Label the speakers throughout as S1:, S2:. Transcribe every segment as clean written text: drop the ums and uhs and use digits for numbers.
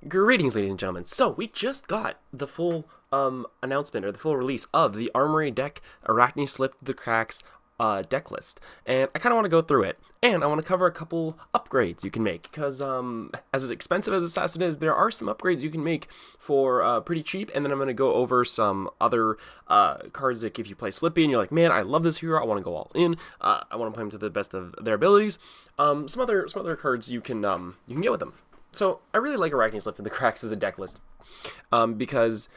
S1: Greetings, ladies and gentlemen. So, we just got the full announcement, or the full release of the Armory Deck Arachne Slipped the Cracks deck list. And I kind of want to go through it. And I want to cover a couple upgrades you can make. Because as expensive as Assassin is, there are some upgrades you can make for pretty cheap. And then I'm going to go over some other cards that if you play Slippy and you're like, man, I love this hero, I want to go all in. I want to play him to the best of their abilities. Some other cards you can get with them. So, I really like Arachne Slipped in the Cracks as a deck list, because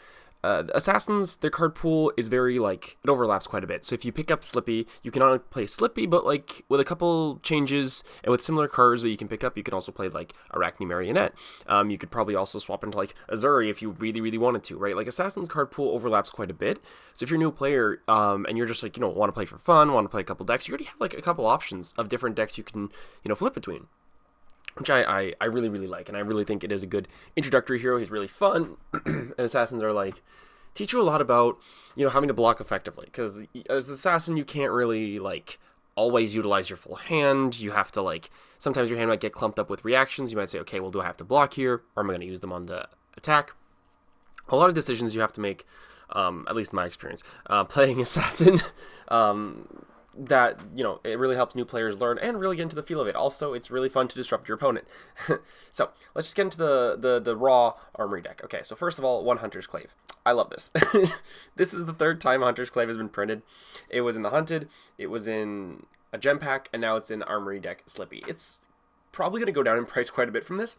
S1: Assassins, their card pool is very, it overlaps quite a bit. So if you pick up Slippy, you can not only play Slippy, but, with a couple changes, and with similar cards that you can pick up, you can also play, Arachne Marionette. You could probably also swap into, Azuri if you really, really wanted to, right? Assassin's card pool overlaps quite a bit. So if you're a new player, and you're just, want to play for fun, want to play a couple decks, you already have, a couple options of different decks you can, flip between, which I really, really like, and I really think it is a good introductory hero. He's really fun, and Assassins are, teach you a lot about, having to block effectively, because as Assassin, you can't really, always utilize your full hand. You have to, sometimes your hand might get clumped up with reactions. You might say, okay, well, do I have to block here, or am I going to use them on the attack? A lot of decisions you have to make, at least in my experience, playing Assassin, that, it really helps new players learn and really get into the feel of it. Also, it's really fun to disrupt your opponent. So, let's just get into the raw Armory deck. Okay, so first of all, one Hunter's Clave. I love this. This is the third time Hunter's Clave has been printed. It was in the Hunted, it was in a gem pack, and now it's in Armory Deck Slippy. It's probably going to go down in price quite a bit from this.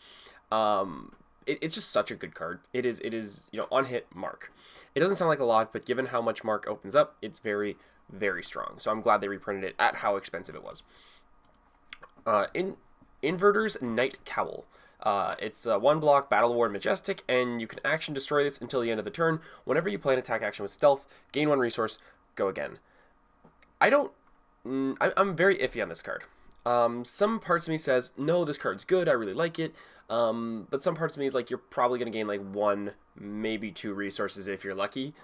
S1: It's just such a good card. It is on hit Mark. It doesn't sound like a lot, but given how much Mark opens up, it's very, very strong. So I'm glad they reprinted it at how expensive it was. Inverter's Night Cowl. It's one block, Battle War, and Majestic, and you can action destroy this until the end of the turn. Whenever you play an attack action with Stealth, gain one resource, go again. I'm very iffy on this card. Some parts of me says, no, this card's good, I really like it. But some parts of me is you're probably going to gain one, maybe two resources if you're lucky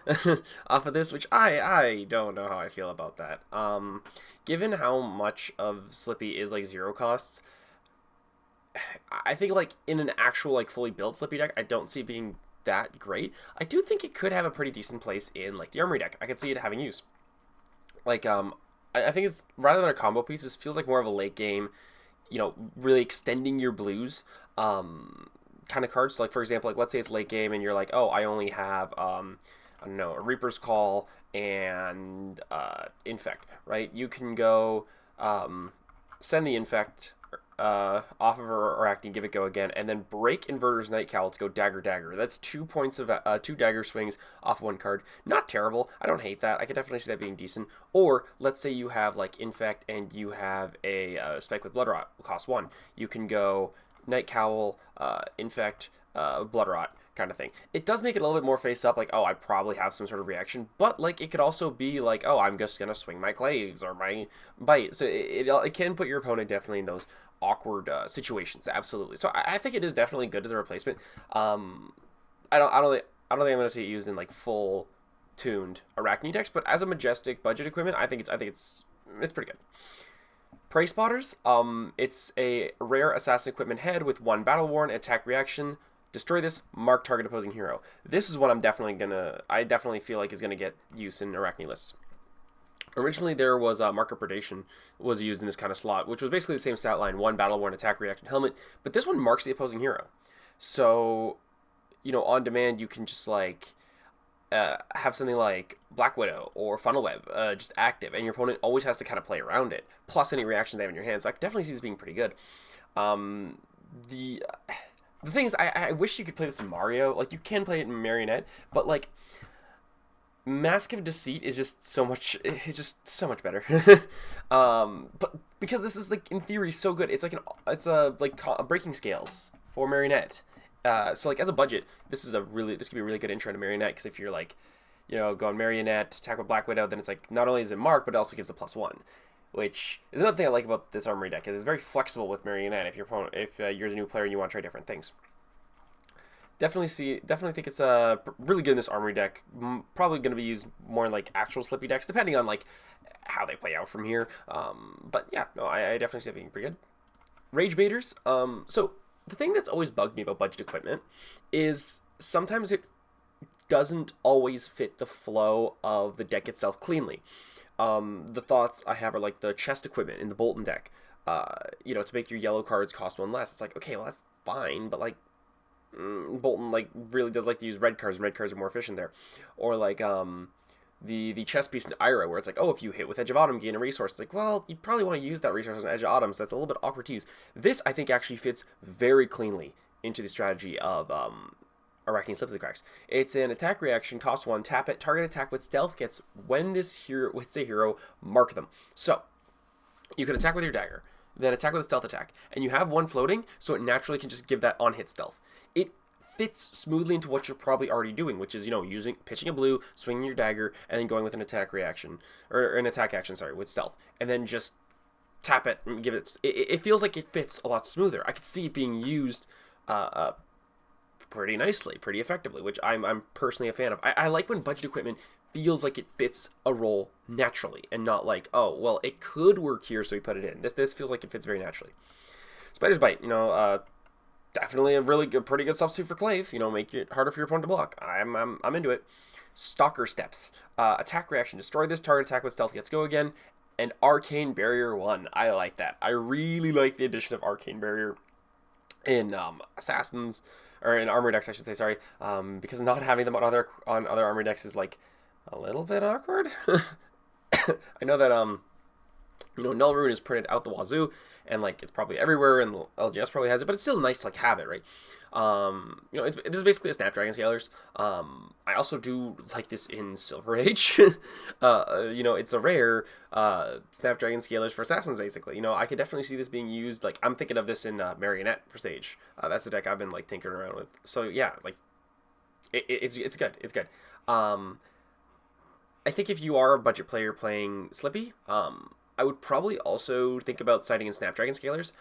S1: off of this, which I don't know how I feel about that. Given how much of Slippy is zero costs, I think in an actual think fully built Slippy deck, I don't see it being that great. I do think it could have a pretty decent place in the Armory deck. I could see it having use. I think it's, rather than a combo piece, this feels like more of a late game, really extending your blues kind of cards. So for example, let's say it's late game and you're oh, I only have, I don't know, a Reaper's Call and Infect, right? You can go send the Infect off of Arachne, give it go again, and then break Inverter's Night Cowl to go Dagger. That's 2 points of 2 dagger swings off one card. Not terrible. I don't hate that. I could definitely see that being decent. Or let's say you have Infect and you have a Spike with Blood Rot, cost 1. You can go Night Cowl, Infect, Blood Rot kind of thing. It does make it a little bit more face up, oh, I probably have some sort of reaction, but it could also be oh, I'm just gonna swing my Claves or my Bite. So it can put your opponent definitely in those awkward situations. Absolutely. So I think it is definitely good as a replacement. I don't think I'm gonna see it used in full tuned Arachne decks, but as a Majestic budget equipment, I think it's pretty good. Prey Spotters. It's a rare assassin equipment head with 1 battle worn attack reaction. Destroy this, mark target opposing hero. This is what I definitely feel is gonna get use in Arachne lists. Originally, there was Marker Predation was used in this kind of slot, which was basically the same stat line, 1 battle worn attack reaction helmet, but this one marks the opposing hero. So, on demand, you can just have something like Black Widow or Funnel Web just active, and your opponent always has to kind of play around it, plus any reactions they have in your hand. So I definitely see this being pretty good. The thing is, I wish you could play this in Mario. You can play it in Marionette, but Mask of Deceit is just so much. It's just so much better. But because this is in theory so good, it's breaking scales for Marionette. So as a budget, this could be a really good intro to Marionette, because if you're going Marionette, attack with Black Widow, then it's not only is it Mark, but it also gives a +1, which is another thing I like about this Armory deck, is it's very flexible with Marionette if you're a new player and you want to try different things. Definitely think it's really good in this Armory deck. Probably going to be used more in actual Slippy decks, depending on how they play out from here. But yeah, no, I definitely see it being pretty good. Rage Baiters. So the thing that's always bugged me about budget equipment is sometimes it doesn't always fit the flow of the deck itself cleanly. The thoughts I have are like the chest equipment in the Bolton deck. You know, to make your yellow cards cost 1 less. It's like, okay, well, that's fine, but like, Bolton like really does like to use red cards, and red cards are more efficient there. Or like the chess piece in Ira, where it's like, oh, if you hit with Edge of Autumn, gain a resource. It's like, well, you probably want to use that resource on Edge of Autumn, so that's a little bit awkward to use. This, I think, actually fits very cleanly into the strategy of Arachne Slip Through the Cracks. It's an attack reaction, cost 1, tap it, target attack with stealth gets when this hero hits a hero, mark them. So, you can attack with your dagger, then attack with a stealth attack, and you have 1 floating, so it naturally can just give that on-hit stealth. It fits smoothly into what you're probably already doing, which is, you know, pitching a blue, swinging your dagger, and then going with an attack reaction, or an attack action, sorry, with stealth, and then just tap it and give it. It feels like it fits a lot smoother. I could see it being used pretty nicely, pretty effectively, which I'm personally a fan of. I like when budget equipment feels like it fits a role naturally, and not like, oh, well, it could work here, so we put it in. This feels like it fits very naturally. Spider's Bite, you know, definitely a really good, pretty good substitute for Clave. You know, make it harder for your opponent to block. I'm into it. Stalker Steps, attack reaction, destroy this target attack with stealth gets go again, and Arcane Barrier 1. I like that. I really like the addition of Arcane Barrier in Assassins, or in Armory Decks, I should say, sorry, because not having them on other Armory Decks is like a little bit awkward. I know that you know, Null Rune is printed out the wazoo, and like it's probably everywhere, and LGS probably has it, but it's still nice to like have it, right? You know, this is basically a Snapdragon Scalers. I also do like this in Silver Age. You know, it's a rare Snapdragon Scalers for Assassins, basically. You know, I could definitely see this being used. Like, I'm thinking of this in Marionette for Stage. That's the deck I've been like tinkering around with. So yeah, like it's good. It's good. I think if you are a budget player playing Slippy, I would probably also think about citing in Snapdragon Scalers,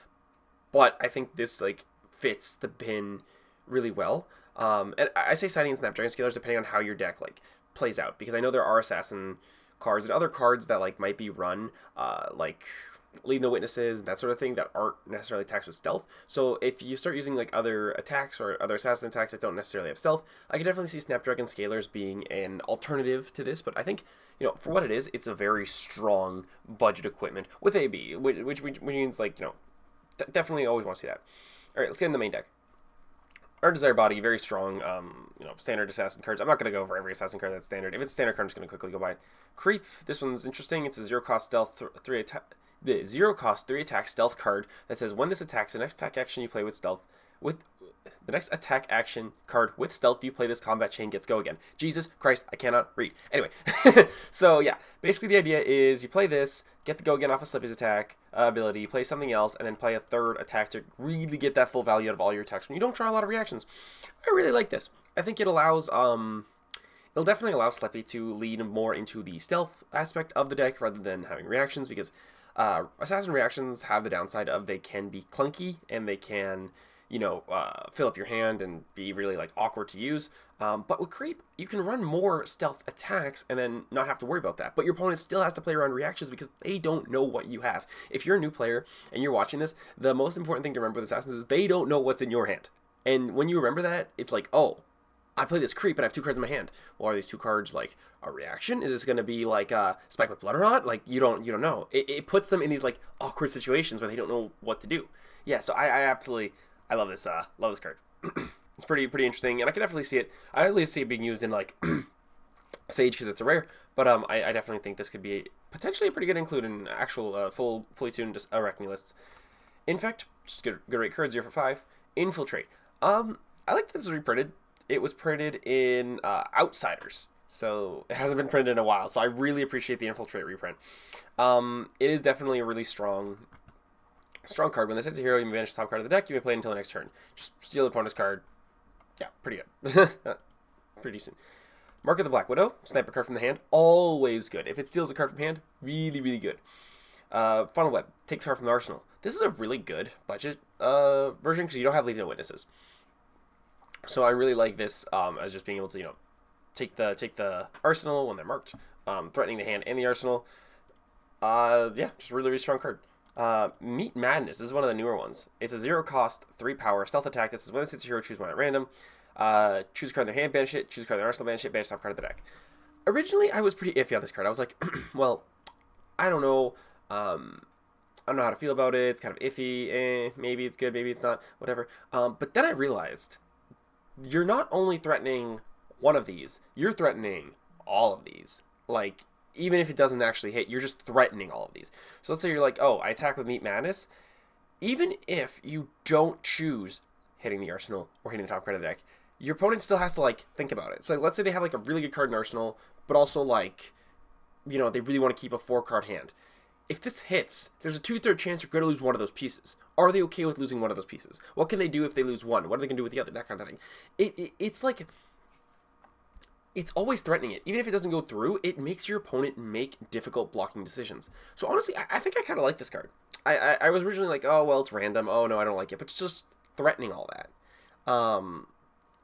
S1: but I think this like fits the pin really well. And I say citing in Snapdragon Scalers depending on how your deck like plays out, because I know there are assassin cards and other cards that like might be run like Lead the Witnesses and that sort of thing that aren't necessarily attacks with stealth. So if you start using like other attacks or other assassin attacks that don't necessarily have stealth, I can definitely see Snapdragon Scalers being an alternative to this. But I think, you know, for what it is, it's a very strong budget equipment with AB, which means like, you know, definitely always want to see that. All right, let's get in the main deck. Our Desire Body, very strong, you know, standard assassin cards. I'm not going to go over every assassin card that's standard. If it's standard card, I'm just going to quickly go by it. Creep, this one's interesting. It's a 0-cost stealth, 3 attack. The 0-cost 3 attack stealth card that says when this attacks, the next attack action you play with stealth, with the next attack action card with stealth you play this combat chain gets go again. Jesus Christ, I cannot read. Anyway, so yeah, basically the idea is you play this, get the go again off of Slippy's attack ability, play something else, and then play a third attack to really get that full value out of all your attacks when you don't draw a lot of reactions. I really like this. I think it allows it'll definitely allow Slippy to lead more into the stealth aspect of the deck rather than having reactions, because assassin reactions have the downside of they can be clunky and they can, you know, fill up your hand and be really like awkward to use. But with Creep, you can run more stealth attacks and then not have to worry about that. But your opponent still has to play around reactions because they don't know what you have. If you're a new player and you're watching this, the most important thing to remember with Assassins is they don't know what's in your hand. And when you remember that, it's like, oh, I play this Creep and I have 2 cards in my hand. Well, are these 2 cards like a reaction? Is this going to be like Spike with Blood or not? Like, you don't know. It puts them in these like awkward situations where they don't know what to do. Yeah, so I absolutely, I love this card. It's pretty interesting, and I can definitely see it. I at least see it being used in like Sage because it's a rare, but I definitely think this could be potentially a pretty good include in actual fully tuned just Arachni lists. Infect, just good rate card, 0 for 5. Infiltrate. I like that this was reprinted. It was printed in Outsiders, so it hasn't been printed in a while, so I really appreciate the Infiltrate reprint. It is definitely a really strong card. When this hits a hero, you may banish the top card of the deck, you may play it until the next turn. Just steal the opponent's card. Yeah, pretty good. Pretty decent. Mark of the Black Widow, sniper card from the hand, always good. If it steals a card from hand, really, really good. Funnel Web, takes card from the arsenal. This is a really good budget version because you don't have Leave No Witnesses. So I really like this as just being able to, you know, take the arsenal when they're marked, threatening the hand and the arsenal. Yeah, just a really, really strong card. Meat Madness is one of the newer ones. It's a 0 cost, 3 power, stealth attack. This is when it hits a hero, choose one at random. Choose a card in their hand, banish it. Choose a card in their arsenal, banish it. Banish top card of the deck. Originally, I was pretty iffy on this card. I was like, well, I don't know. I don't know how to feel about it. It's kind of iffy. Maybe it's good, maybe it's not. Whatever. But then I realized you're not only threatening one of these, you're threatening all of these. Like, even if it doesn't actually hit, you're just threatening all of these. So let's say you're like, oh, I attack with Meat Madness. Even if you don't choose hitting the arsenal or hitting the top card of the deck, your opponent still has to, like, think about it. So like, let's say they have, like, a really good card in arsenal, but also, like, you know, they really want to keep a 4-card hand. If this hits, there's a 2/3 chance you're going to lose one of those pieces. Are they okay with losing one of those pieces? What can they do if they lose one? What are they going to do with the other? That kind of thing. It's like, it's always threatening it. Even if it doesn't go through, it makes your opponent make difficult blocking decisions. So honestly, I think I kind of like this card. I was originally like, oh, well, it's random. Oh, no, I don't like it. But it's just threatening all that.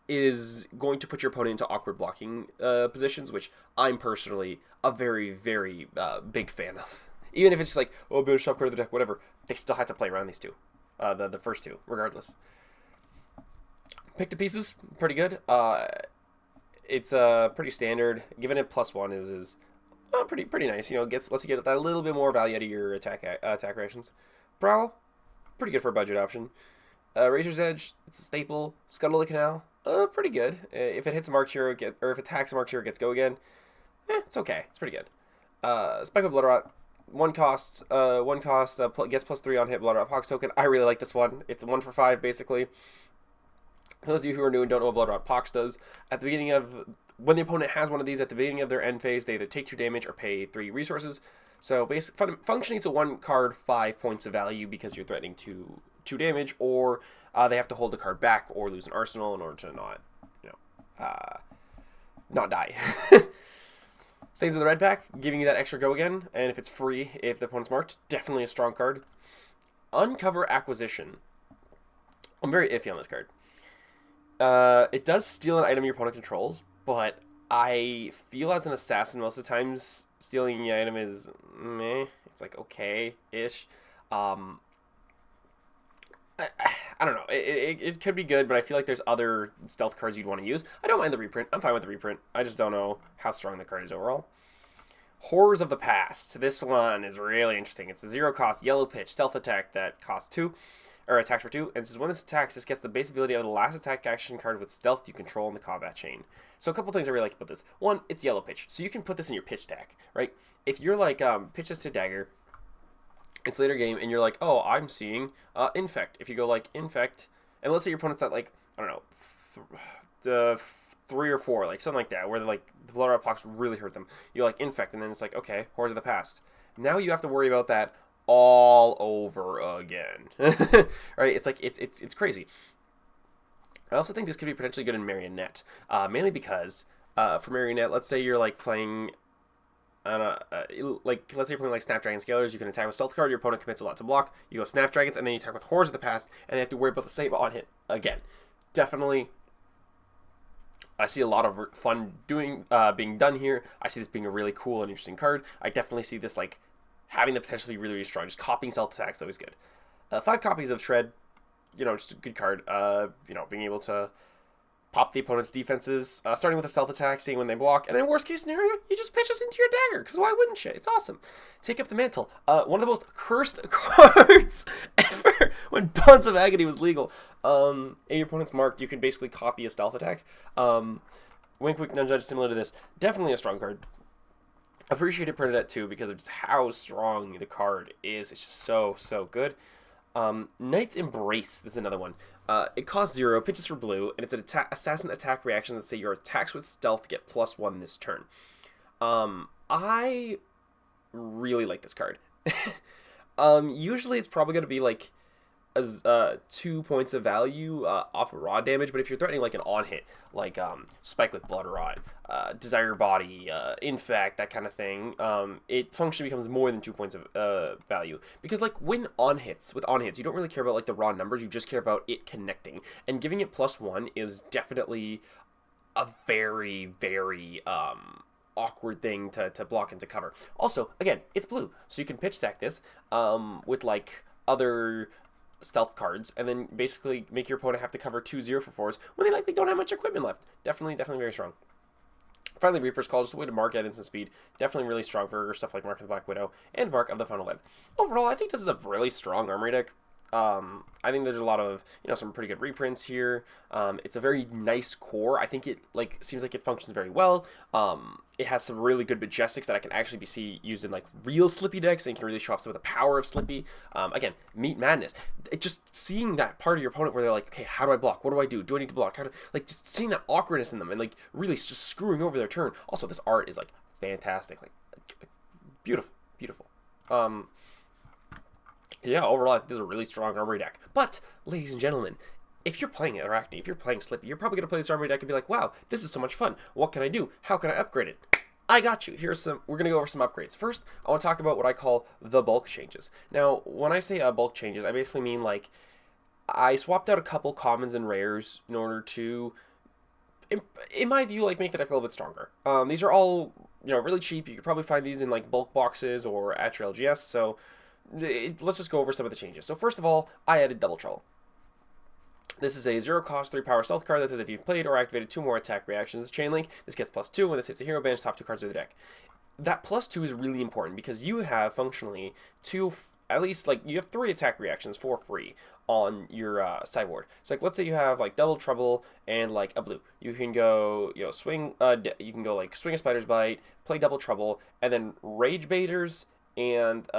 S1: Is going to put your opponent into awkward blocking positions, which I'm personally a very, very big fan of. Even if it's just like, oh, better top card of the deck, whatever, they still have to play around these two, the first two, regardless. Pick to pieces, pretty good. It's pretty standard. Giving it +1 is pretty nice. You know, lets you get that little bit more value out of your attack reactions. Prowl, pretty good for a budget option. Razor's Edge, it's a staple. Scuttle the Canal, pretty good. If it hits a marked hero, or if it attacks a marked hero, gets go again. It's okay. It's pretty good. Spike with Blood Rot, one cost, gets +3 on hit Blood Rot Pox token. I really like this one. It's 1 for 5 basically. For those of you who are new and don't know what Blood Rot Pox does, at the beginning of when the opponent has one of these at the beginning of their end phase, they either take 2 damage or pay 3 resources. So basically, functioning, it's a 1 card, 5 points of value because you're threatening 2 damage, or they have to hold the card back or lose an arsenal in order to not, you know, not die. Stains of the Red Pack, giving you that extra go again, and if it's free, if the opponent's marked, definitely a strong card. Uncover Acquisition. I'm very iffy on this card. It does steal an item your opponent controls, but I feel as an assassin most of the times stealing the item is meh. It's like okay-ish. I don't know. It could be good, but I feel like there's other stealth cards you'd want to use. I don't mind the reprint. I'm fine with the reprint. I just don't know how strong the card is overall. Horrors of the Past. This one is really interesting. It's a 0 cost yellow pitch stealth attack that costs 2, or attacks for 2. And this is when this attacks, this gets the base ability of the last attack action card with stealth you control in the combat chain. So a couple things I really like about this. One, it's yellow pitch, so you can put this in your pitch stack, right? If you're like pitch this to dagger, it's later game, and you're like, oh, I'm seeing Infect. If you go like Infect, and let's say your opponent's at like, I don't know, 3 or 4, like something like that, where like the Blood Rot Pox really hurt them. You like Infect, and then it's like, okay, Horrors of the Past. Now you have to worry about that all over again, right? It's like it's crazy. I also think this could be potentially good in Marionette, mainly because for Marionette, let's say you're like playing. Like let's say you're playing like Snapdragon Scalers, you can attack with Stealth card, your opponent commits a lot to block, you go Snapdragons, and then you attack with Horrors of the Past, and they have to worry about the same on hit again. Definitely, I see a lot of fun being done here. I see this being a really cool and interesting card. I definitely see this like having the potential to be really, really strong. Just copying stealth attacks is always good. 5 copies of Shred, you know, just a good card. You know, being able to pop the opponent's defenses, starting with a stealth attack, seeing when they block, and then worst case scenario, you just pitch us into your dagger, because why wouldn't you? It's awesome. Take up the mantle. One of the most cursed cards ever when Bonds of Agony was legal. And your opponent's marked, you can basically copy a stealth attack. Wink Wink Nunjudge, similar to this. Definitely a strong card. Appreciate it printed at 2 because of just how strong the card is. It's just so good. Knight's Embrace, this is another one. It costs 0, pitches for blue, and it's an assassin attack reaction that say your attacks with stealth get +1 this turn. I really like this card. Usually it's probably going to be like 2 points of value off of raw damage, but if you're threatening like an on-hit, like Spike with Blood Rot, Desire Body, Infect, that kind of thing, it functionally becomes more than 2 points of value. Because like with on-hits, you don't really care about like the raw numbers, you just care about it connecting. And giving it +1 is definitely a very, very awkward thing to block and to cover. Also, again, it's blue, so you can pitch stack this with like other stealth cards, and then basically make your opponent have to cover 2/0 for 4s when they likely don't have much equipment left. Definitely very strong. Finally, Reaper's Call, just a way to mark at instant speed. Definitely really strong for stuff like Mark of the Black Widow and Mark of the Final Web. Overall, I think this is a really strong Armory deck. I think there's a lot of, some pretty good reprints here. It's a very nice core. I think it seems like it functions very well. It has some really good Majestics that I can actually see used in like real Slippy decks, and you can really show off some of the power of Slippy. Again, Meat Madness. Just seeing that part of your opponent where they're like, okay, how do I block? What do I do? Do I need to block? How do, just seeing that awkwardness in them and like really just screwing over their turn. Also, this art is like fantastic, like beautiful. Yeah, overall, I think this is a really strong Armory deck. But, ladies and gentlemen, if you're playing Arakni, if you're playing Slippy, you're probably going to play this Armory deck and be like, wow, this is so much fun. What can I do? How can I upgrade it? I got you. We're going to go over some upgrades. First, I want to talk about what I call the bulk changes. Now, when I say bulk changes, I basically mean like, I swapped out a couple commons and rares in order to, in my view, like make the deck a little bit stronger. These are all, really cheap. You could probably find these in like bulk boxes or at your LGS, so let's just go over some of the changes. So first of all, I added Double Trouble. This is a 0 cost 3 power stealth card that says if you've played or activated 2 more attack reactions, chain link, this gets +2 when this hits a hero, banish top 2 cards of the deck. That +2 is really important because you have functionally at least you have 3 attack reactions for free on your sideboard. So let's say you have like Double Trouble and like a blue. You can go swing you can go like swing a Spider's Bite, play Double Trouble, and then Rage Baiters and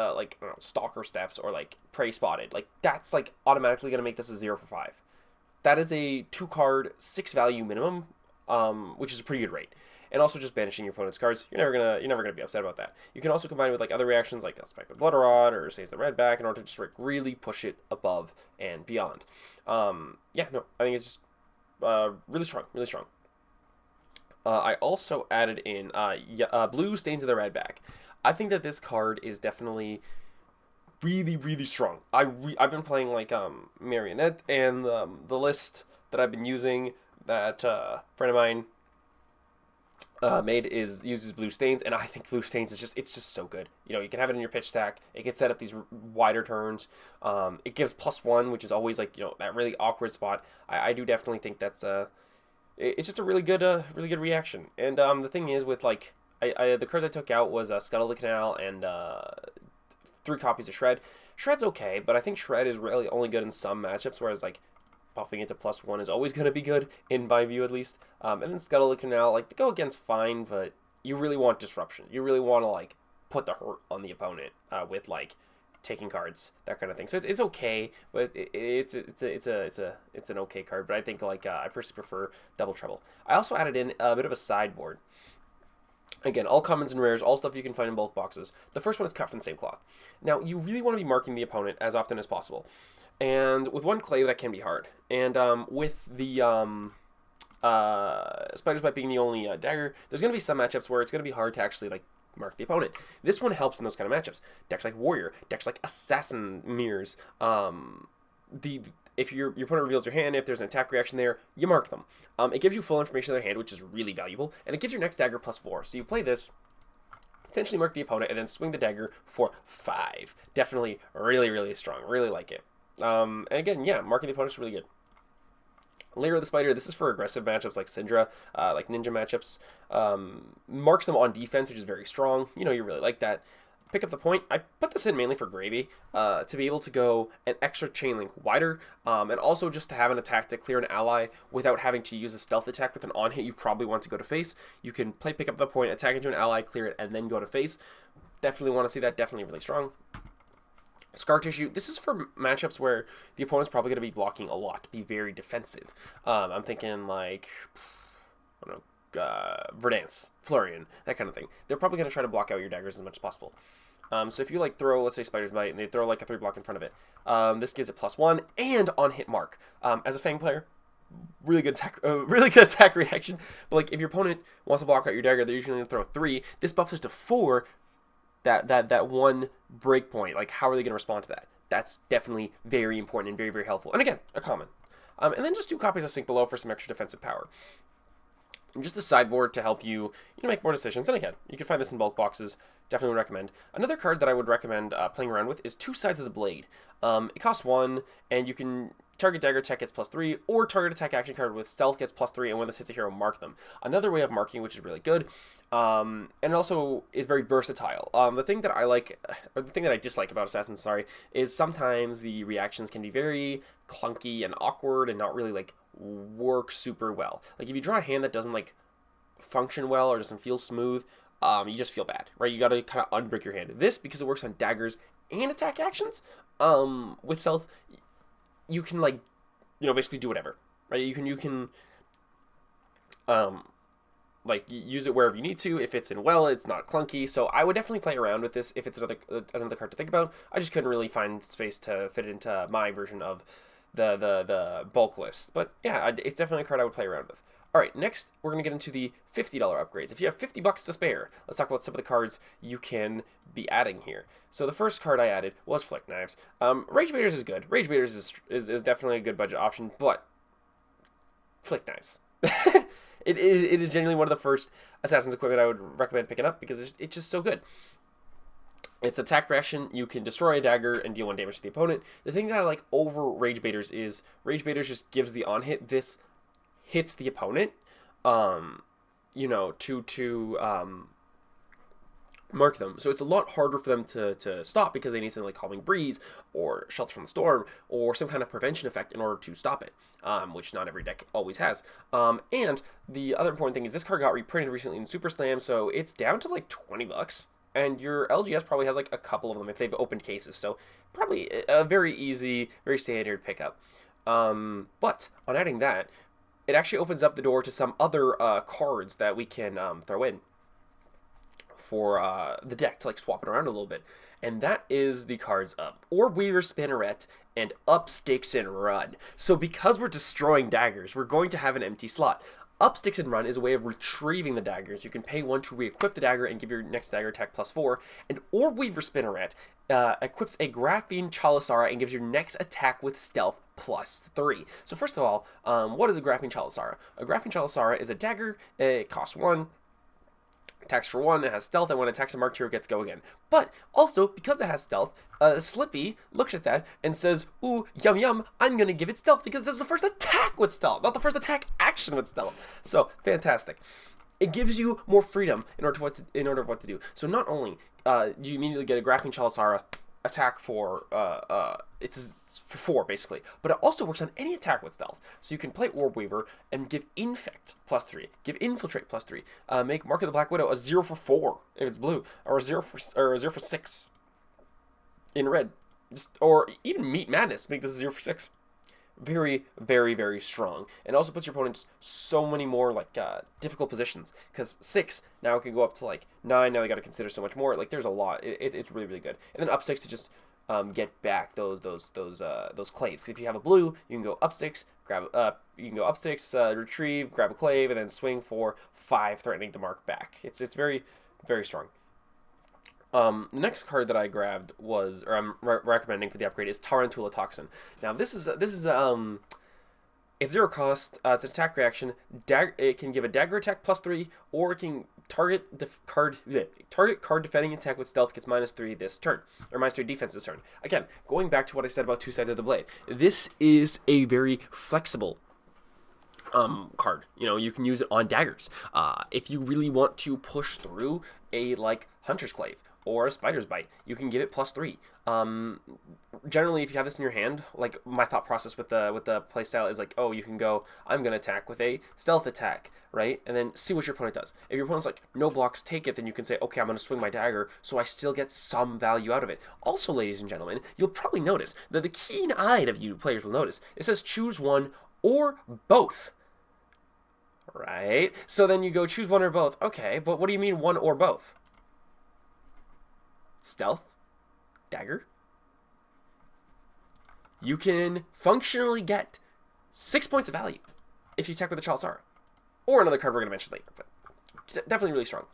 S1: Stalker Steps or like Prey Spotted. That's automatically going to make this a 0 for 5. That is a 2 card 6 value minimum, which is a pretty good rate. And also just banishing your opponent's cards, you're never gonna be upset about that. You can also combine it with other reactions like Spectre Blood Rod or Saves the Red back in order to just really push it above and beyond. I think it's just really strong. I also added in blue Stains of the Red back. I think that this card is definitely really strong. I've been playing Marionette, and the list that I've been using that a friend of mine uses blue Stains, and I think blue Stains is just so good. You can have it in your pitch stack. It can set up these wider turns. It gives +1, which is always that really awkward spot. I do definitely think that's it's just a really good reaction. And the thing is with the cards I took out was Scuttle the Canal and 3 copies of Shred. Shred's okay, but I think Shred is really only good in some matchups, whereas buffing it to +1 is always going to be good, in my view at least. And then Scuttle the Canal, the go against fine, but you really want disruption. You really want to put the hurt on the opponent with taking cards, that kind of thing. So it's okay, but it's an okay card. But I think I personally prefer Double Trouble. I also added in a bit of a sideboard. Again, all commons and rares, all stuff you can find in bulk boxes. The first one is cut from the same cloth. Now, you really want to be marking the opponent as often as possible. And with one clave, that can be hard. And with the Spider's Bite being the only dagger, there's going to be some matchups where it's going to be hard to actually mark the opponent. This one helps in those kind of matchups. Decks like Warrior, decks like Assassin Mirrors, if your opponent reveals their hand, if there's an attack reaction there, you mark them. It gives you full information of their hand, which is really valuable, and it gives your next dagger +4. So you play this, potentially mark the opponent, and then swing the dagger for 5. Definitely really strong. Really like it. And again, yeah, marking the opponent is really good. Layer of the Spider, this is for aggressive matchups like Syndra, like Ninja matchups. Marks them on defense, which is very strong. You really like that. Pick up the point. I put this in mainly for gravy, to be able to go an extra chain link wider, and also just to have an attack to clear an ally without having to use a stealth attack with an on hit you probably want to go to face. You can play pick up the point, attack into an ally, clear it, and then go to face. Definitely want to see that. Definitely really strong. Scar Tissue, this is for matchups where the opponent's probably going to be blocking a lot, be very defensive. I'm thinking I don't know, Verdance, Florian, that kind of thing. They're probably going to try to block out your daggers as much as possible. So if you throw, let's say Spider's Bite, and they throw a 3 block in front of it, this gives it +1 and on hit mark. As a Fang player, really good attack reaction. But if your opponent wants to block out your dagger, they're usually going to throw 3. This buffs us to 4. That one break point. How are they going to respond to that? That's definitely very important and very helpful. And again, a common. And then just 2 copies of Sink Below for some extra defensive power. just a sideboard to help you make more decisions. And again, you can find this in bulk boxes. Definitely recommend. Another card that I would recommend playing around with is Two Sides of the Blade. It costs 1, and you can target dagger attack gets +3, or target attack action card with stealth gets +3, and when this hits a hero, mark them. Another way of marking, which is really good, and it also is very versatile. The thing that I like, or the thing that I dislike about Assassins, is sometimes the reactions can be very clunky and awkward and not really like work super well. Like if you draw a hand that doesn't like function well or doesn't feel smooth, you just feel bad, right? You got to kind of unbrick your hand. This, because it works on daggers and attack actions, with stealth, you can like, basically do whatever, right? You can like use it wherever you need to. If it's in well, it's not clunky. So I would definitely play around with this if it's another card to think about. I just couldn't really find space to fit it into my version of the bulk list. But yeah, it's definitely a card I would play around with. All right, next we're going to get into the $50 upgrades. If you have $50 to spare, let's talk about some of the cards you can be adding here. So the first card I added was Flick Knives. Rage Baiters is good. Rage Baiters is definitely a good budget option, but Flick Knives. It is genuinely one of the first Assassin's equipment I would recommend picking up because it's just so good. It's attack ration. You can destroy a dagger and deal 1 damage to the opponent. The thing that I like over Rage Baiters is Rage Baiters just gives the on hit. This hits the opponent, to mark them. So it's a lot harder for them to stop because they need something like Calming Breeze or Shelter from the Storm or some kind of prevention effect in order to stop it, which not every deck always has. And the other important thing is this card got reprinted recently in Super Slam, so it's down to like $20. And your LGS probably has like a couple of them if they've opened cases. So probably a very easy, very standard pickup. But on adding that, it actually opens up the door to some other cards that we can throw in for the deck to like swap it around a little bit. And that is the cards of Orb Weaver, Spinneret, and Up Sticks and Run. So because we're destroying daggers, we're going to have an empty slot. Up Sticks and Run is a way of retrieving the daggers. You can pay 1 to re-equip the dagger and give your next dagger attack +4. And Orb Weaver Spinneret equips a Graphene Chalisara and gives your next attack with stealth +3. So first of all, what is a Graphene Chalisara? A Graphene Chalisara is a dagger. It costs 1. Attacks for 1, it has stealth, and when it attacks a marked hero, gets go again. But also, because it has stealth, Slippy looks at that and says, ooh, yum yum, I'm going to give it stealth because this is the first attack with stealth, not the first attack action with stealth. So, fantastic. It gives you more freedom in order of what to do. So not only you immediately get a Graphene Chalisara attack for it's for 4 basically, but it also works on any attack with stealth. So you can play Orb Weaver and give Infect +3, give Infiltrate +3, make Mark of the Black Widow a 0 for 4 if it's blue, or a 0 for 6 in red, or even Meat Madness, make this a 0 for 6. Very, very, very strong, and also puts your opponent so many more like difficult positions. Because 6 now it can go up to like 9. Now they got to consider so much more. Like there's a lot. It's really, really good. And then up 6 to just get back those claves. Because if you have a blue, you can go up 6, grab you can go up 6, retrieve, grab a clave, and then swing for 5, threatening to mark back. It's very, very strong. The next card that I grabbed was, or I'm recommending for the upgrade, is Tarantula Toxin. Now this is it's 0 cost. It's an attack reaction. It can give a dagger attack +3, or it can target card defending attack with stealth gets -3 this turn, or -3 defense this turn. Again, going back to what I said about Two Sides of the Blade, this is a very flexible card. You can use it on daggers. If you really want to push through a like Hunter's Clave or a Spider's Bite, you can give it +3. Generally, if you have this in your hand, like my thought process with the playstyle is like, oh, you can go, I'm gonna attack with a stealth attack, right? And then see what your opponent does. If your opponent's like, no blocks, take it, then you can say, okay, I'm gonna swing my dagger, so I still get some value out of it. Also, ladies and gentlemen, you'll probably notice that the keen-eyed of you players will notice it says choose one or both. Right? So then you go choose one or both. Okay, but what do you mean one or both? Stealth, dagger. You can functionally get 6 points of value if you attack with a Chalisara, or another card we're going to mention later, but definitely really strong.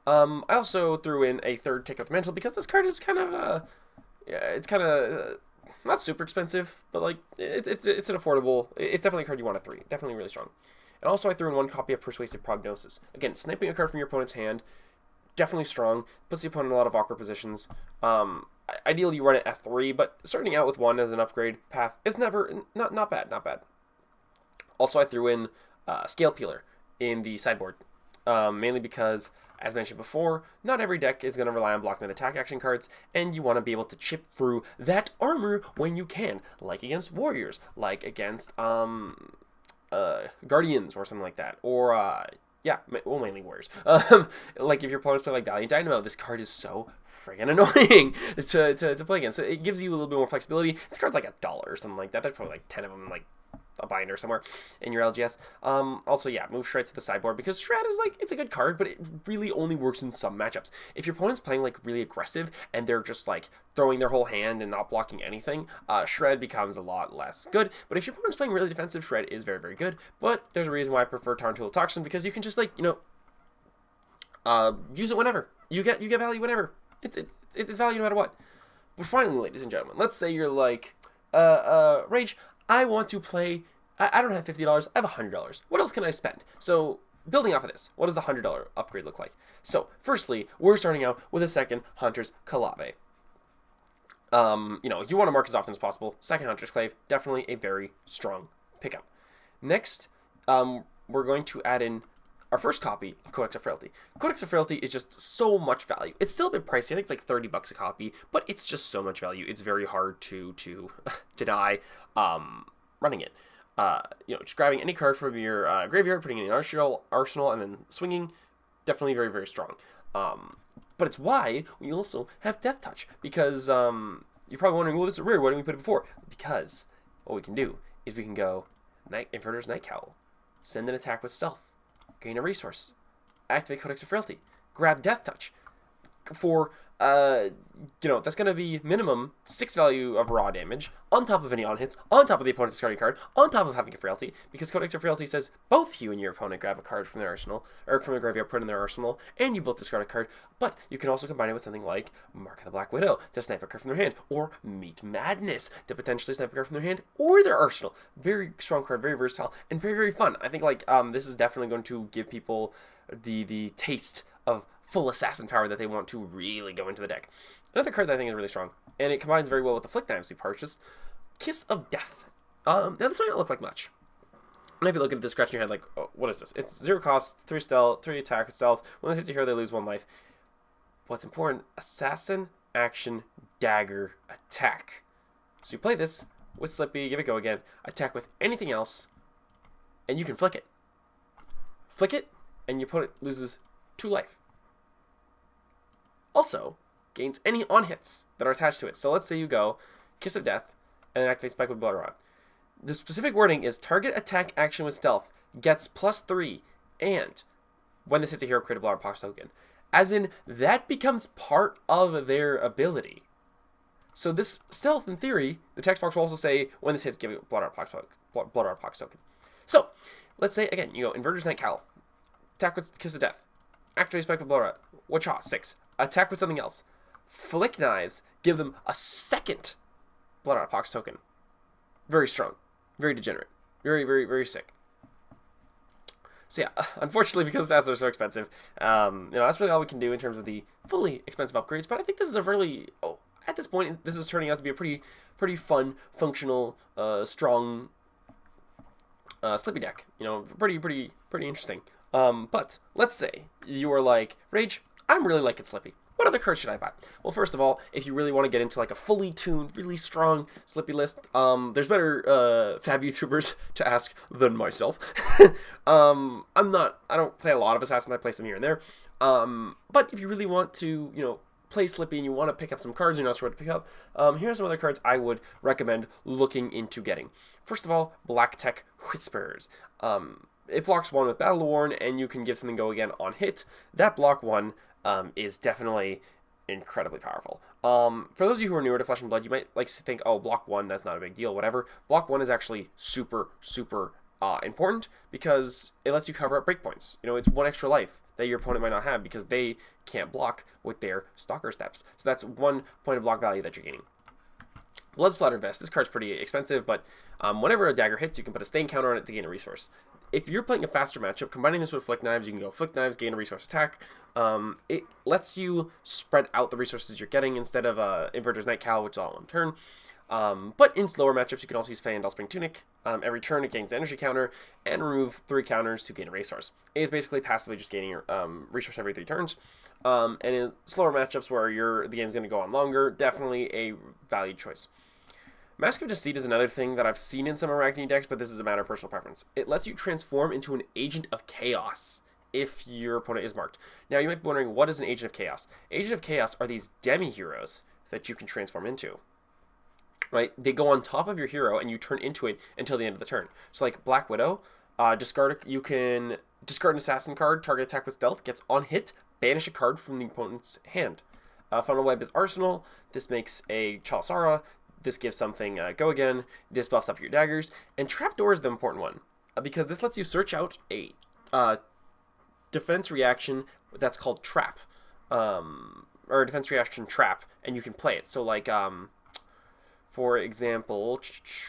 S1: I also threw in a third Take Out the Mantle because this card is kind of, it's kind of not super expensive, but like it's an affordable. It's definitely a card you want at 3. Definitely really strong. And also I threw in 1 copy of Persuasive Prognosis. Again, sniping a card from your opponent's hand, definitely strong, puts the opponent in a lot of awkward positions. Ideally you run it at 3, but starting out with 1 as an upgrade path is not bad. Also I threw in Scale Peeler in the sideboard, mainly because, as mentioned before, not every deck is going to rely on blocking with attack action cards, and you want to be able to chip through that armor when you can, like against Warriors, like against Guardians or something like that, or yeah, well, mainly Warriors. Like if your opponent's playing like Valiant Dynamo, this card is so friggin' annoying to play against. So it gives you a little bit more flexibility. This card's like $1 or something like that. There's probably like 10 of them, like a binder somewhere in your LGS. Also, yeah, move Shred to the sideboard, because Shred is like, it's a good card, but it really only works in some matchups. If your opponent's playing like really aggressive and they're just like throwing their whole hand and not blocking anything, Shred becomes a lot less good. But if your opponent's playing really defensive, Shred is very, very good. But there's a reason why I prefer Tarantula Toxin, because you can just like, you know, use it whenever. You get value whenever. It's value no matter what. But finally, ladies and gentlemen, let's say you're like, Rage, I want to play, I don't have $50, I have $100. What else can I spend? So, building off of this, what does the $100 upgrade look like? So, firstly, we're starting out with a second Hunter's Kalave. You know, you want to mark as often as possible. Second Hunter's Clave, definitely a very strong pickup. Next, we're going to add in our first copy of Codex of Frailty. Codex of Frailty is just so much value. It's still a bit pricey. I think it's like $30 a copy, but it's just so much value. It's very hard to deny running it. You know, just grabbing any card from your graveyard, putting it in your arsenal, and then swinging, definitely very, very strong. But it's why we also have Death Touch, because you're probably wondering, well, this is weird. Why didn't we put it before? Because what we can do is we can go Inverter's Night Cowl, send an attack with Stealth, gain a resource, activate Codex of Frailty, grab Death Touch for, you know, that's going to be minimum 6 value of raw damage, on top of any on-hits, on top of the opponent's discarding card, on top of having a Frailty, because Codex of Frailty says both you and your opponent grab a card from their arsenal, or from the graveyard, put in their arsenal, and you both discard a card, but you can also combine it with something like Mark of the Black Widow to snipe a card from their hand, or Meet Madness to potentially snipe a card from their hand, or their arsenal. Very strong card, very versatile, and very, very fun. I think, like, this is definitely going to give people the taste of full assassin power that they want to really go into the deck. Another card that I think is really strong, and it combines very well with the Flick Knives we purchased, Kiss of Death. Now this might not look like much. You might be looking at this, scratching your head like, oh, what is this? It's 0 cost, 3 stealth, 3 attack with stealth. When this hits a hero, they lose 1 life. What's important? Assassin, action, dagger, attack. So you play this with Slippy, give it go again, attack with anything else, and you can flick it. Flick it, and your opponent loses 2 life. Also, gains any on-hits that are attached to it. So let's say you go Kiss of Death, and then activate Spike with Blood Rod. The specific wording is target attack action with stealth gets +3, and when this hits a hero, create a Blood Rod Pox token. As in, that becomes part of their ability. So this stealth, in theory, the text box will also say, when this hits, give it Blood Rod Pox token. So, let's say, again, you go Inverter's Night Cowl, attack with Kiss of Death, activate Spike with Blood Rod, what shot? 6. Attack with something else. Flick Knives, give them a second Blood Rod Pox token. Very strong. Very degenerate. Very, very, very sick. So yeah, unfortunately, because assassins are so expensive, you know, that's really all we can do in terms of the fully expensive upgrades, but I think this is a really, at this point, this is turning out to be a pretty fun, functional, strong, Slippy deck. You know, pretty interesting. But let's say you are like, Rage, I'm really liking Slippy. What other cards should I buy? Well, first of all, if you really want to get into like a fully tuned, really strong Slippy list, there's better fab YouTubers to ask than myself. I don't play a lot of Assassin, I play some here and there. But if you really want to, you know, play Slippy and you want to pick up some cards you're not sure what to pick up, here are some other cards I would recommend looking into getting. First of all, Black Tech Whispers. It blocks 1 with Battle Worn, and you can give something go again on hit. That block 1 is definitely incredibly powerful. For those of you who are newer to Flesh and Blood, you might like to think, oh, block 1, that's not a big deal, whatever. Block 1 is actually super, super important, because it lets you cover up breakpoints. You know, it's 1 extra life that your opponent might not have because they can't block with their Stalker Steps. So that's 1 point of block value that you're gaining. Blood Splatter Vest. This card's pretty expensive, but whenever a dagger hits, you can put a stain counter on it to gain a resource. if you're playing a faster matchup, combining this with Flick Knives, you can go Flick Knives, gain a resource attack. It lets you spread out the resources you're getting instead of Inverter's Night Cowl, which is all on turn. But in slower matchups, you can also use Fey and Spring Tunic. Every turn, it gains energy counter, and remove 3 counters to gain a resource. It is basically passively just gaining resource every 3 turns. And in slower matchups where the game's going to go on longer, definitely a valued choice. Mask of Deceit is another thing that I've seen in some Arachne decks, but this is a matter of personal preference. It lets you transform into an Agent of Chaos if your opponent is marked. Now, you might be wondering, what is an Agent of Chaos? Agent of Chaos are these demi-heroes that you can transform into. Right? They go on top of your hero, and you turn into it until the end of the turn. So, like Black Widow, you can discard an Assassin card, target attack with stealth, gets on hit, banish a card from the opponent's hand. Funnel Web is Arsenal. This makes a Chalsara. This gives something Go Again. This buffs up your daggers. And Trapdoor is the important one, because this lets you search out a defense reaction that's called Trap, or defense reaction Trap, and you can play it. So, like, for example,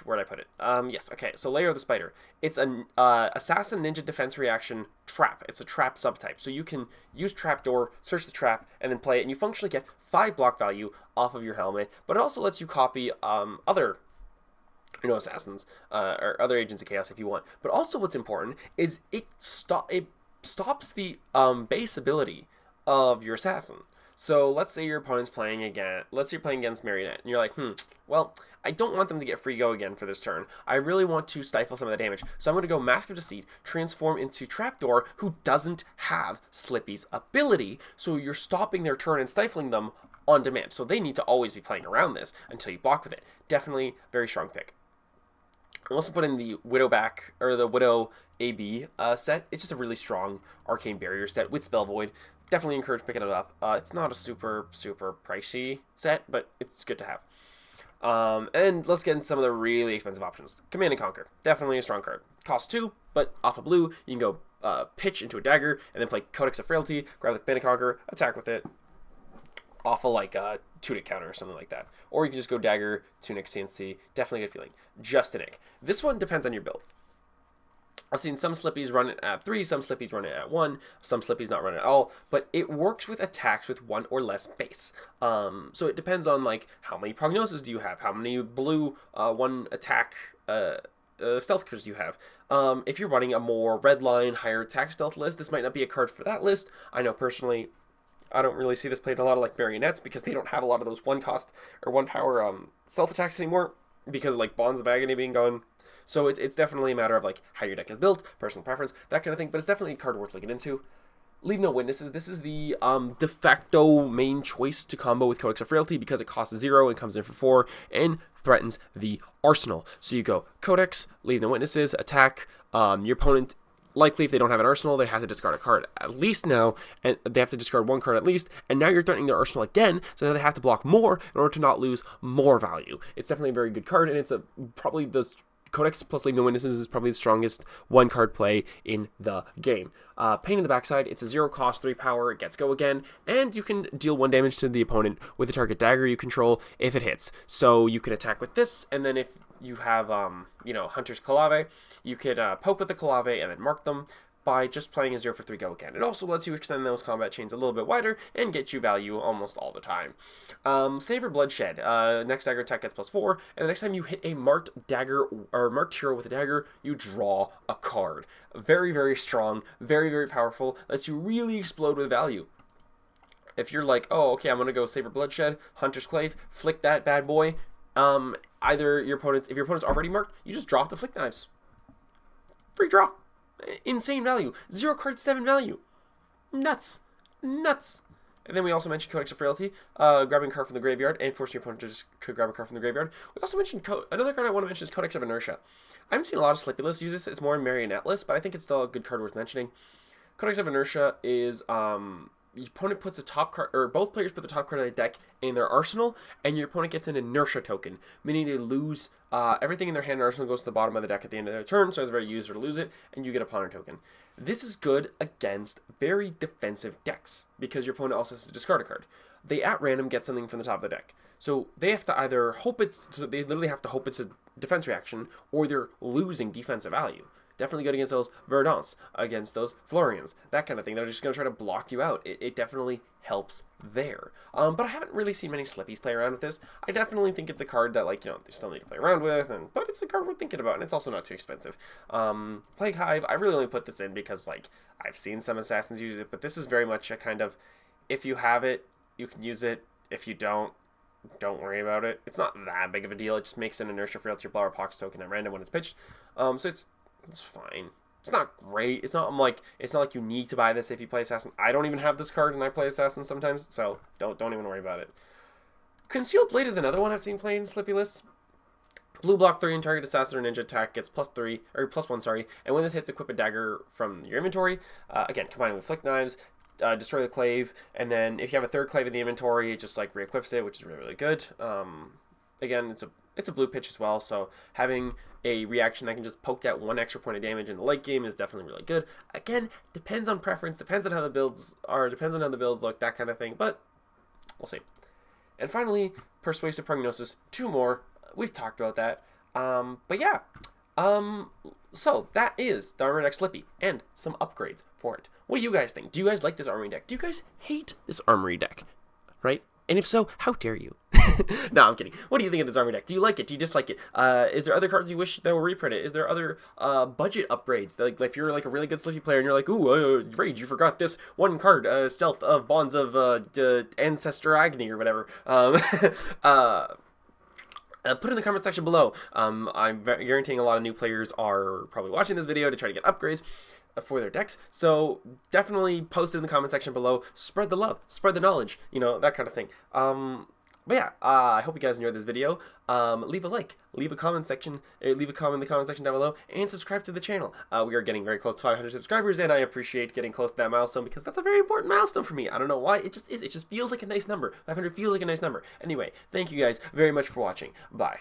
S1: where did I put it? Yes, okay, so Lair of the Spider. It's an Assassin Ninja Defense Reaction Trap. It's a Trap subtype. So you can use Trapdoor, search the trap, and then play it, and you functionally get 5 block value off of your helmet, but it also lets you copy other assassins or other agents of chaos if you want. But also what's important is it stops the base ability of your assassin. So let's say your opponent's playing against Marionette, and you're like, well, I don't want them to get free Go Again for this turn. I really want to stifle some of the damage. So I'm going to go Mask of Deceit, transform into Trapdoor, who doesn't have Slippy's ability, so you're stopping their turn and stifling them on demand. So they need to always be playing around this until you block with it. Definitely very strong pick. I also put in the Widow AB set. It's just a really strong Arcane Barrier set with Spell Void. Definitely encourage picking it up. It's not a super pricey set, but it's good to have. And let's get into some of the really expensive options. Command and Conquer, definitely a strong card. Costs 2, but off of blue, you can go pitch into a dagger, and then play Codex of Frailty, grab the Command and Conquer, attack with it, off of like a Tunic counter or something like that. Or you can just go Dagger, Tunic, CNC, definitely a good feeling. Just a Nick. This one depends on your build. I've seen some Slippies run it at 3, some Slippies run it at 1, some Slippies not run it at all, but it works with attacks with 1 or less base. So it depends on like how many Prognosis do you have, how many blue 1 attack stealth cards do you have. If you're running a more red line, higher attack stealth list, this might not be a card for that list. I know personally, I don't really see this played in a lot of like Marionettes because they don't have a lot of those 1 cost or 1 power stealth attacks anymore because of like Bonds of Agony being gone. So it's definitely a matter of like how your deck is built, personal preference, that kind of thing, but it's definitely a card worth looking into. Leave No Witnesses. This is the de facto main choice to combo with Codex of Frailty because it costs 0 and comes in for 4 and threatens the arsenal. So you go Codex, Leave No Witnesses, attack. Your opponent, likely if they don't have an arsenal, they have to discard a card at least now, and they have to discard 1 card at least, and now you're threatening their arsenal again, so now they have to block more in order to not lose more value. It's definitely a very good card, and it's probably the Codex plus Leave No Witnesses is probably the strongest 1 card play in the game. Pain in the Backside, it's a 0 cost, 3 power, it gets Go Again, and you can deal 1 damage to the opponent with the target dagger you control if it hits. So you can attack with this, and then if you have, Hunter's Kalave, you could poke with the Kalave and then mark them by just playing a 0 for 3 Go Again. It also lets you extend those combat chains a little bit wider and get you value almost all the time. Savor Bloodshed. Next dagger attack gets +4, and the next time you hit a marked dagger or marked hero with a dagger, you draw a card. Very, very strong, very, very powerful, lets you really explode with value. If you're like, oh, okay, I'm going to go Savor Bloodshed, Hunter's Clave, flick that bad boy, if your opponent's already marked, you just draw off the Flick Knives. Free draw. Insane value. 0 card, 7 value. Nuts. And then we also mentioned Codex of Frailty, grabbing a card from the graveyard, and forcing your opponent to just grab a card from the graveyard. We also mentioned another card I want to mention is Codex of Inertia. I haven't seen a lot of Slippy lists use this. It's more in Marionette lists, but I think it's still a good card worth mentioning. Codex of Inertia is the opponent puts a top card, or both players put the top card of the deck in their arsenal, and your opponent gets an inertia token, meaning they lose everything in their hand. Arsenal goes to the bottom of the deck at the end of their turn, so it's very user to lose it, and you get a ponder token. This is good against very defensive decks because your opponent also has to discard a card. They at random get something from the top of the deck, so they have to either hope they literally have to hope it's a defense reaction, or they're losing defensive value. definitely good against those Verdants, against those Florians, that kind of thing. They're just going to try to block you out. It definitely helps there. But I haven't really seen many Slippies play around with this. I definitely think it's a card that, like, you know, they still need to play around with, but it's a card worth thinking about, and it's also not too expensive. Plague Hive, I really only put this in because, like, I've seen some Assassins use it, but this is very much a kind of, if you have it, you can use it. If you don't worry about it. It's not that big of a deal. It just makes an inertia for your Blower Pox token at random when it's pitched. So it's fine. It's not great. It's not like you need to buy this if you play Assassin. I don't even have this card and I play Assassin sometimes, so don't even worry about it. Concealed Blade is another one I've seen played in Slippy lists. Blue block 3 and target assassin or ninja attack gets +1, and when this hits, equip a dagger from your inventory. Again, combining with flick knives, destroy the clave, and then if you have a third clave in the inventory, it just like re-equips it, which is really good. Again, it's a blue pitch as well, so having a reaction that can just poke that 1 extra point of damage in the late game is definitely really good. Again, depends on preference, depends on how the builds are, depends on how the builds look, that kind of thing, but we'll see. And finally, Persuasive Prognosis, 2 more. We've talked about that. But yeah. So that is the Armory Deck Slippy and some upgrades for it. What do you guys think? Do you guys like this Armory Deck? Do you guys hate this Armory Deck? Right? And if so, how dare you? No, I'm kidding. What do you think of this Armory Deck? Do you like it? Do you dislike it? Is there other cards you wish that were reprinted? Is there other budget upgrades? Like if you're like a really good Slippy player and you're like, ooh, Rage, you forgot this one card, Stealth of Bonds of Ancestor Agony or whatever. Put it in the comment section below. I'm guaranteeing a lot of new players are probably watching this video to try to get upgrades for their decks. So definitely post it in the comment section below. Spread the love, spread the knowledge, you know, that kind of thing. But yeah, I hope you guys enjoyed this video. Leave a like, leave a comment in the comment section down below, and subscribe to the channel. We are getting very close to 500 subscribers, and I appreciate getting close to that milestone because that's a very important milestone for me. I don't know why, it just is. It just feels like a nice number. 500 feels like a nice number. Anyway, thank you guys very much for watching. Bye.